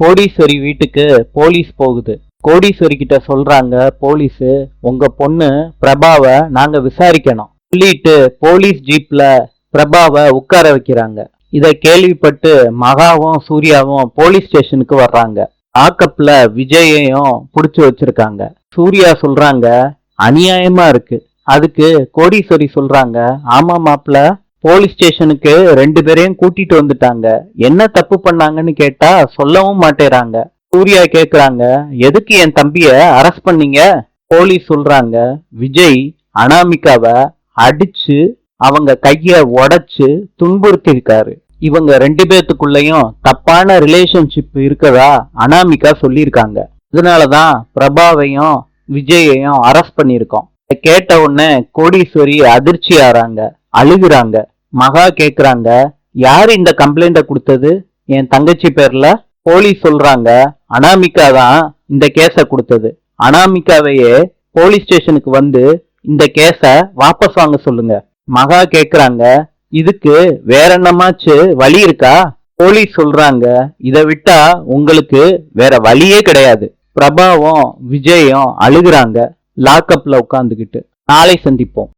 கோடீஸ்வரி வீட்டுக்கு போலீஸ் போகுது. கோடீஸ்வரி கிட்ட சொல்றாங்க போலீஸ், உங்க பொண்ணு பிரபாவை நாங்க விசாரிக்கணும் சொல்லிட்டு போலீஸ் ஜீப்ல பிரபாவை உட்கார வைக்கிறாங்க. இத கேள்விப்பட்டு மகாவும் சூர்யாவும் போலீஸ் ஸ்டேஷனுக்கு வர்றாங்க. ஆக்கப்ல விஜயையும் புடிச்சு வச்சிருக்காங்க. சூர்யா சொல்றாங்க அநியாயமா இருக்கு. அதுக்கு கோடீஸ்வரி சொல்றாங்க, ஆமா மாப்ள, போலீஸ் ஸ்டேஷனுக்கு 2 பேரையும் கூட்டிட்டு வந்துட்டாங்க. என்ன தப்பு பண்ணாங்கன்னு கேட்டா சொல்லவும் மாட்டேறாங்க. சூர்யா கேக்குறாங்க, எதுக்கு என் தம்பிய அரெஸ்ட் பண்ணீங்க? போலீஸ் சொல்றாங்க, விஜய் அனாமிகாவை அடிச்சு அவங்க கைய உடைச்சு துன்புறுத்தி இருக்காரு. இவங்க 2 பேத்துக்குள்ளயும் தப்பான ரிலேஷன்ஷிப் இருக்கதா அனாமிகா சொல்லியிருக்காங்க. அதனாலதான் பிரபாவையும் விஜயையும் அரெஸ்ட் பண்ணிருக்கோம். கேட்ட உடனே கோடீஸ்வரி அதிர்ச்சி ஆறாங்க, அழுகுறாங்க. மகா கேக்குறாங்க, யாரு இந்த கம்ப்ளைண்ட கொடுத்தது என் தங்கச்சி பேர்ல? போலீஸ் சொல்றாங்க, அனாமிகா தான் இந்த கேஸ கொடுத்தது. அனாமிகாவையே போலீஸ் ஸ்டேஷனுக்கு வந்து இந்த கேஸ வாபஸ் வாங்க சொல்லுங்க. மகா கேக்குறாங்க, இதுக்கு வேற என்னமாச்சு வழி இருக்கா? போலீஸ் சொல்றாங்க, இதை விட்டா உங்களுக்கு வேற வழியே கிடையாது. பிரபாவும் விஜயும் அழுகுறாங்க லாக்அப்ல உட்கார்ந்துகிட்டு. நாளை சந்திப்போம்.